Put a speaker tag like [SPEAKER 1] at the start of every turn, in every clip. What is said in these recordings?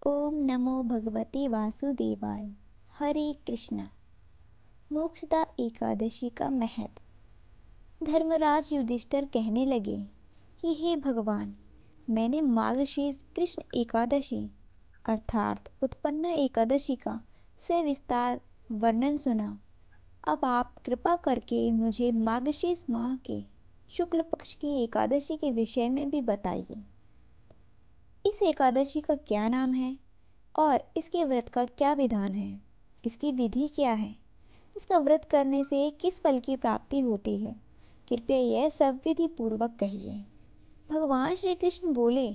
[SPEAKER 1] ओम नमो भगवते वासुदेवाय। हरे कृष्णा। मोक्षदा एकादशी का महत्व। धर्मराज युधिष्ठिर कहने लगे कि हे भगवान, मैंने मार्गशीर्ष कृष्ण एकादशी अर्थात उत्पन्न एकादशी का सविस्तार वर्णन सुना। अब आप कृपा करके मुझे मार्गशीर्ष माह के शुक्ल पक्ष की एकादशी के विषय में भी बताइए। इस एकादशी का क्या नाम है और इसके व्रत का क्या विधान है? इसकी विधि क्या है? इसका व्रत करने से किस फल की प्राप्ति होती है? कृपया यह सब विधि पूर्वक कहिए। भगवान श्री कृष्ण बोले,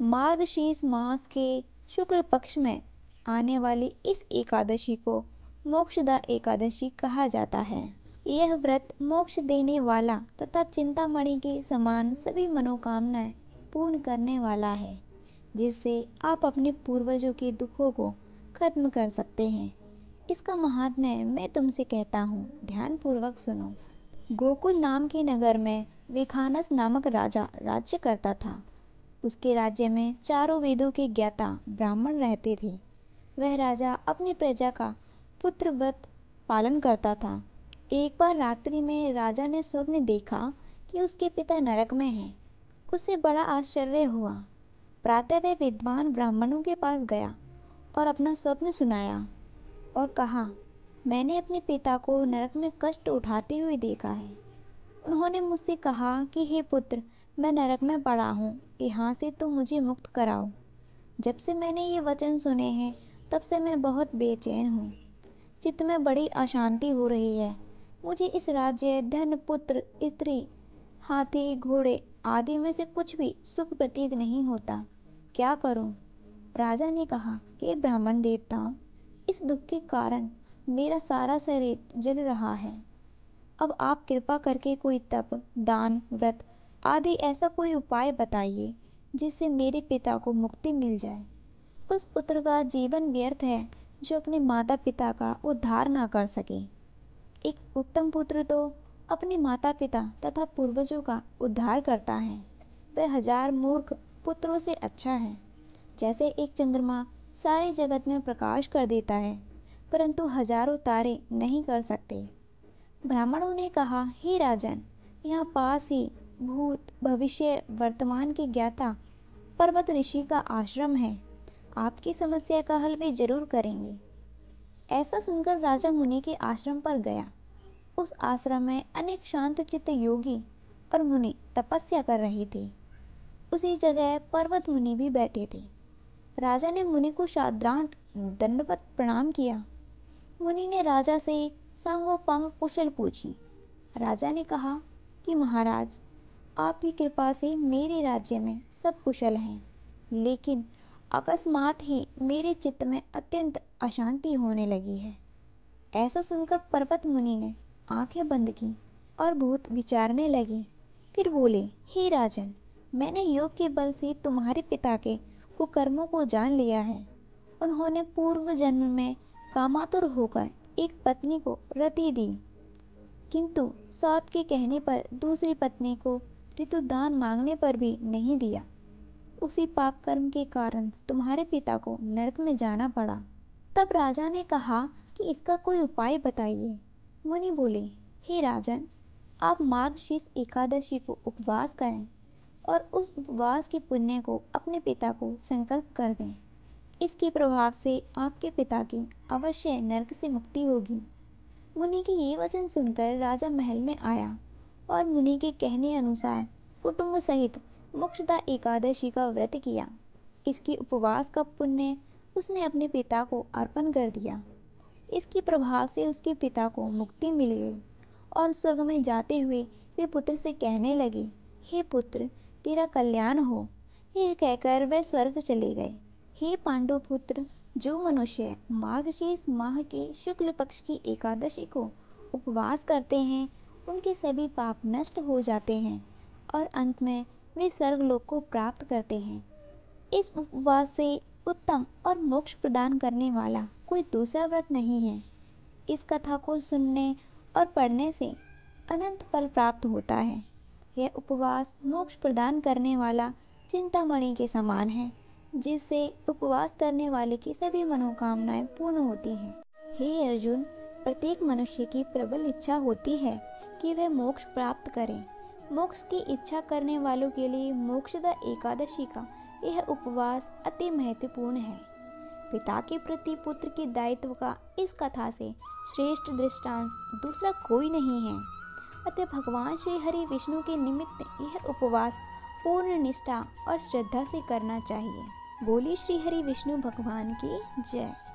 [SPEAKER 1] मार्गशीर्ष मास के शुक्ल पक्ष में आने वाली इस एकादशी को मोक्षदा एकादशी कहा जाता है। यह व्रत मोक्ष देने वाला तथा चिंतामणि के समान सभी मनोकामनाएं पूर्ण करने वाला है, जिससे आप अपने पूर्वजों के दुखों को खत्म कर सकते हैं। इसका महात्म्य मैं तुमसे कहता हूँ, ध्यान पूर्वक सुनो। गोकुल नाम के नगर में विखानस नामक राजा राज्य करता था। उसके राज्य में चारों वेदों के ज्ञाता ब्राह्मण रहते थे। वह राजा अपनी प्रजा का पुत्रव्रत पालन करता था। एक बार रात्रि में राजा ने स्वप्न देखा कि उसके पिता नरक में हैं। उसे बड़ा आश्चर्य हुआ। प्रातः वह विद्वान ब्राह्मणों के पास गया और अपना स्वप्न सुनाया और कहा, मैंने अपने पिता को नरक में कष्ट उठाते हुए देखा है। उन्होंने मुझसे कहा कि हे पुत्र, मैं नरक में पड़ा हूँ, यहाँ से तुम मुझे मुक्त कराओ। जब से मैंने ये वचन सुने हैं तब से मैं बहुत बेचैन हूँ। चित्त में बड़ी अशांति हो रही है। मुझे इस राज्य, धन, पुत्र, स्त्री, हाथी, घोड़े आदि में से कुछ भी सुख प्रतीत नहीं होता। क्या करूं? राजा ने कहा, हे ब्राह्मण देवताओं, इस दुख के कारण मेरा सारा शरीर जल रहा है। अब आप कृपा करके कोई तप, दान, व्रत आदि ऐसा कोई उपाय बताइए जिससे मेरे पिता को मुक्ति मिल जाए। उस पुत्र का जीवन व्यर्थ है जो अपने माता पिता का उद्धार ना कर सके। एक उत्तम पुत्र तो अपने माता पिता तथा पूर्वजों का उद्धार करता है। वह 1000 मूर्ख पुत्रों से अच्छा है। जैसे एक चंद्रमा सारे जगत में प्रकाश कर देता है, परंतु हजारों तारे नहीं कर सकते। ब्राह्मणों ने कहा, हे राजन, यहाँ पास ही भूत, भविष्य, वर्तमान के ज्ञाता पर्वत ऋषि का आश्रम है। आपकी समस्या का हल वे जरूर करेंगे। ऐसा सुनकर राजा मुनि के आश्रम पर गया। उस आश्रम में अनेक शांत चित्त योगी और मुनि तपस्या कर रहे थे। उसी जगह पर्वत मुनि भी बैठे थे। राजा ने मुनि को साष्टांग दंडवत प्रणाम किया। मुनि ने राजा से सांगोपांग कुशल पूछी। राजा ने कहा कि महाराज, आपकी कृपा से मेरे राज्य में सब कुशल हैं, लेकिन अकस्मात ही मेरे चित्त में अत्यंत अशांति होने लगी है। ऐसा सुनकर पर्वत मुनि ने आंखें बंद की और बहुत विचारने लगे। फिर बोले, हे राजन, मैंने योग के बल से तुम्हारे पिता के कुकर्मों को जान लिया है। उन्होंने पूर्व जन्म में कामातुर होकर एक पत्नी को रति दी, किंतु सात के कहने पर दूसरी पत्नी को ऋतुदान मांगने पर भी नहीं दिया। उसी पाप कर्म के कारण तुम्हारे पिता को नरक में जाना पड़ा। तब राजा ने कहा कि इसका कोई उपाय बताइए। मुनि बोले, हे राजन, आप मार्गशीर्ष एकादशी को उपवास करें और उस उपवास के पुण्य को अपने पिता को संकल्प कर दें। इसके प्रभाव से आपके पिता की अवश्य नरक से मुक्ति होगी। मुनि के ये वचन सुनकर राजा महल में आया और मुनि के कहने अनुसार कुटुंब सहित मोक्षदा एकादशी का व्रत किया। इसके उपवास का पुण्य उसने अपने पिता को अर्पण कर दिया। इसके प्रभाव से उसके पिता को मुक्ति मिल गई और स्वर्ग में जाते हुए वे पुत्र से कहने लगे, हे पुत्र, तेरा कल्याण हो। यह कहकर वे स्वर्ग चले गए। हे पांडु पुत्र, जो मनुष्य मार्गशीर्ष माह के शुक्ल पक्ष की एकादशी को उपवास करते हैं, उनके सभी पाप नष्ट हो जाते हैं और अंत में वे स्वर्गलोक को प्राप्त करते हैं। इस उपवास से उत्तम और मोक्ष प्रदान करने वाला कोई दूसरा व्रत नहीं है। इस कथा को सुनने और पढ़ने से अनंत फल प्राप्त होता है। यह उपवास मोक्ष प्रदान करने वाला चिंतामणि के समान है, जिससे उपवास करने वाले की सभी मनोकामनाएं पूर्ण होती हैं। हे अर्जुन, प्रत्येक मनुष्य की प्रबल इच्छा होती है कि वह मोक्ष प्राप्त करे। मोक्ष की इच्छा करने वालों के लिए मोक्षदा एकादशी का यह उपवास अति महत्वपूर्ण है। पिता के प्रति पुत्र के दायित्व का इस कथा से श्रेष्ठ दृष्टांत दूसरा कोई नहीं है। अतः भगवान श्री हरि विष्णु के निमित्त यह उपवास पूर्ण निष्ठा और श्रद्धा से करना चाहिए। बोली श्री हरि विष्णु भगवान की जय।